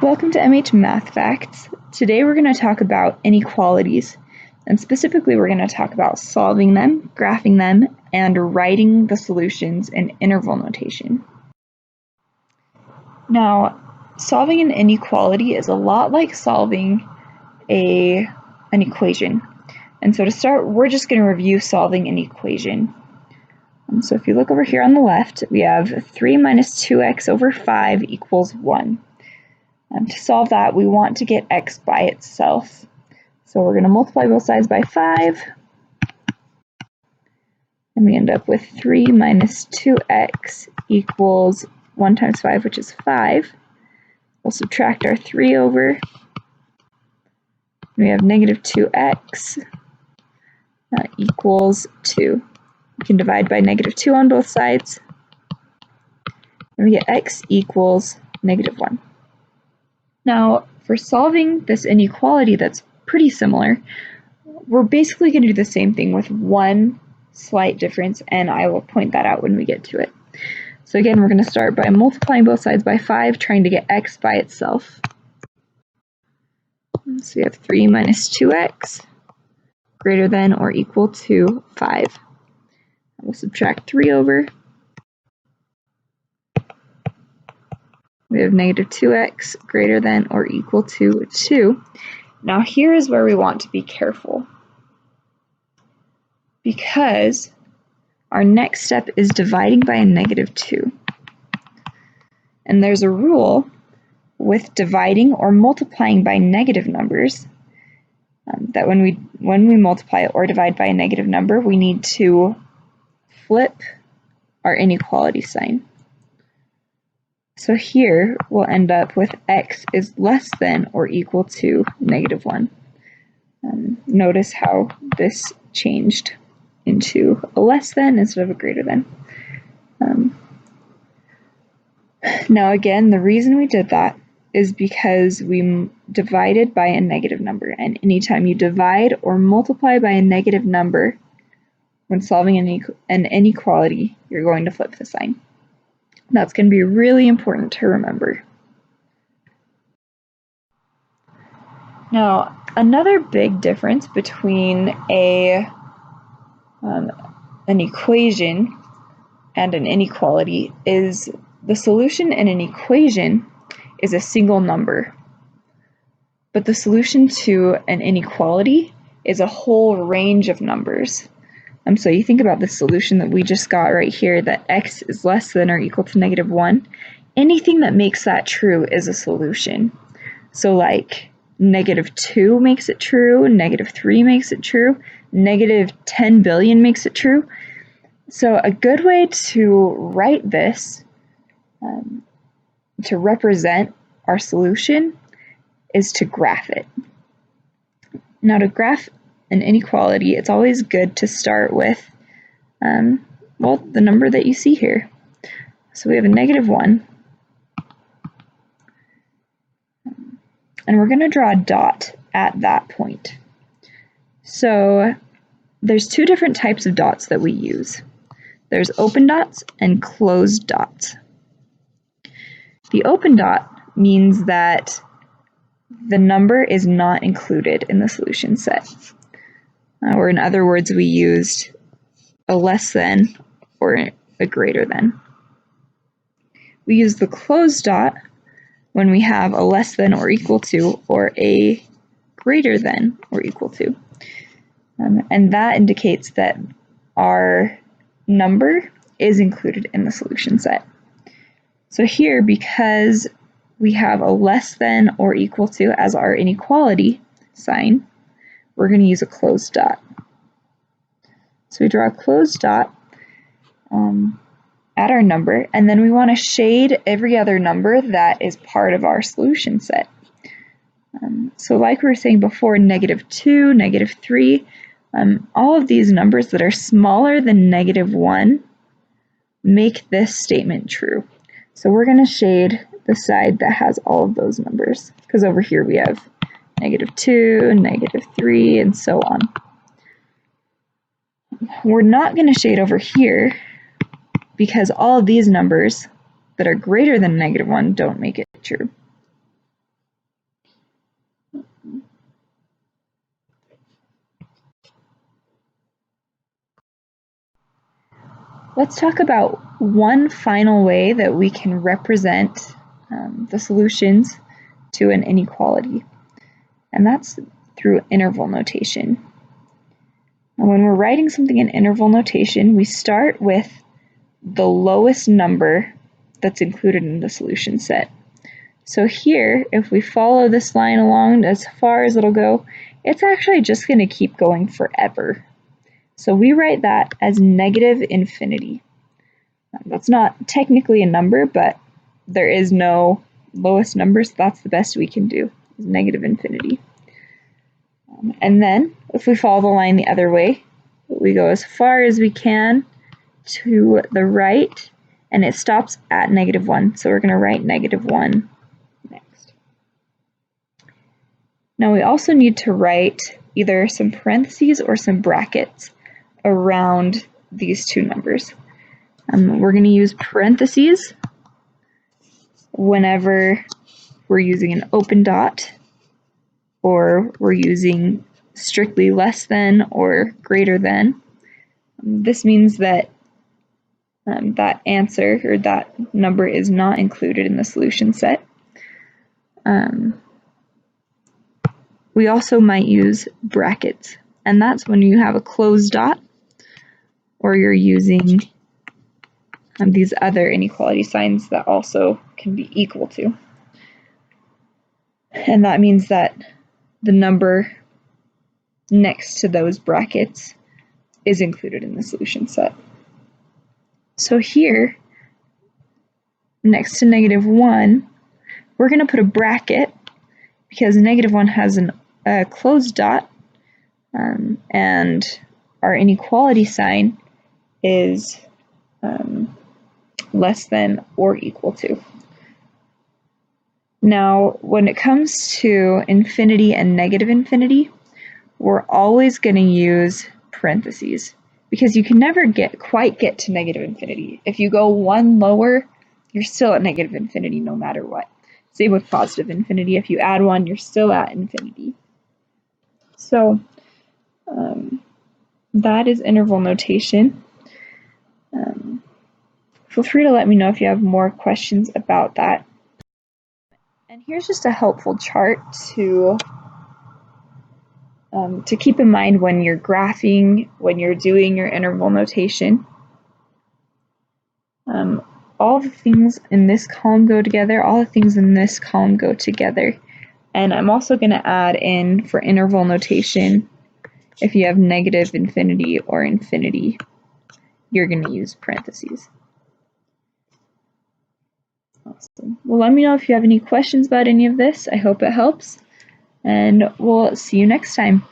Welcome to MH Math Facts. Today we're going to talk about inequalities, and specifically we're going to talk about solving them, graphing them, and writing the solutions in interval notation. Now, solving an inequality is a lot like solving an equation. And so to start, we're just going to review solving an equation. So if you look over here on the left, we have 3 minus 2x over 5 equals 1. To solve that, we want to get x by itself. So we're going to multiply both sides by 5, and we end up with 3 minus 2x equals 1 times 5, which is 5. We'll subtract our 3 over. We have negative 2x equals 2. We can divide by negative 2 on both sides, and we get x equals negative 1. Now, for solving this inequality that's pretty similar, we're basically going to do the same thing with one slight difference, and I will point that out when we get to it. So again, we're going to start by multiplying both sides by 5, trying to get x by itself. So we have 3 minus 2x greater than or equal to 5. We'll subtract 3 over. We have negative 2x greater than or equal to 2. Now here is where we want to be careful, because our next step is dividing by a negative 2. And there's a rule with dividing or multiplying by negative numbers that when we multiply or divide by a negative number, we need to flip our inequality sign. So here we'll end up with x is less than or equal to negative 1. Notice how this changed into a less than instead of a greater than. Now again, the reason we did that is because we divided by a negative number, and anytime you divide or multiply by a negative number when solving an inequality, you're going to flip the sign. That's going to be really important to remember. Now, another big difference between an equation and an inequality is the solution in an equation is a single number, but the solution to an inequality is a whole range of numbers. So you think about the solution that we just got right here, that x is less than or equal to negative 1. Anything that makes that true is a solution. So like negative 2 makes it true, negative 3 makes it true, negative 10 billion makes it true. So a good way to write this, to represent our solution, is to graph it. Now to graph an inequality, it's always good to start with, the number that you see here. So we have a negative 1, and we're going to draw a dot at that point. So there's two different types of dots that we use. There's open dots and closed dots. The open dot means that the number is not included in the solution set. Or in other words, we used a less than or a greater than. We use the closed dot when we have a less than or equal to or a greater than or equal to. And that indicates that our number is included in the solution set. So here, because we have a less than or equal to as our inequality sign, we're going to use a closed dot. So we draw a closed dot at our number, and then we want to shade every other number that is part of our solution set. So like we were saying before, negative 2, negative 3, all of these numbers that are smaller than negative 1 make this statement true. So we're going to shade the side that has all of those numbers, because over here we have negative 2, negative 3, and so on. We're not going to shade over here because all of these numbers that are greater than negative 1 don't make it true. let's talk about one final way that we can represent the solutions to an inequality, and that's through interval notation. And when we're writing something in interval notation, we start with the lowest number that's included in the solution set. So here, if we follow this line along as far as it'll go, it's actually just going to keep going forever. So we write that as negative infinity. That's not technically a number, but there is no lowest number, so that's the best we can do, is negative infinity. And then, if we follow the line the other way, we go as far as we can to the right, and it stops at -1, so we're going to write -1 next. Now we also need to write either some parentheses or some brackets around these two numbers. We're going to use parentheses whenever we're using an open dot, or we're using strictly less than or greater than. This means that that answer or that number is not included in the solution set. We also might use brackets, and that's when you have a closed dot or you're using these other inequality signs that also can be equal to. And that means that the number next to those brackets is included in the solution set. So here, next to -1, we're going to put a bracket because -1 has a closed dot, and our inequality sign is less than or equal to. Now, when it comes to infinity and negative infinity, we're always going to use parentheses because you can never quite get to negative infinity. If you go one lower, you're still at negative infinity no matter what. Same with positive infinity. If you add one, you're still at infinity. So that is interval notation. Feel free to let me know if you have more questions about that. And here's just a helpful chart to keep in mind when you're graphing, when you're doing your interval notation. All the things in this column go together, all the things in this column go together. And I'm also going to add in for interval notation, if you have negative infinity or infinity, you're going to use parentheses. Awesome. Well, let me know if you have any questions about any of this. I hope it helps, and we'll see you next time.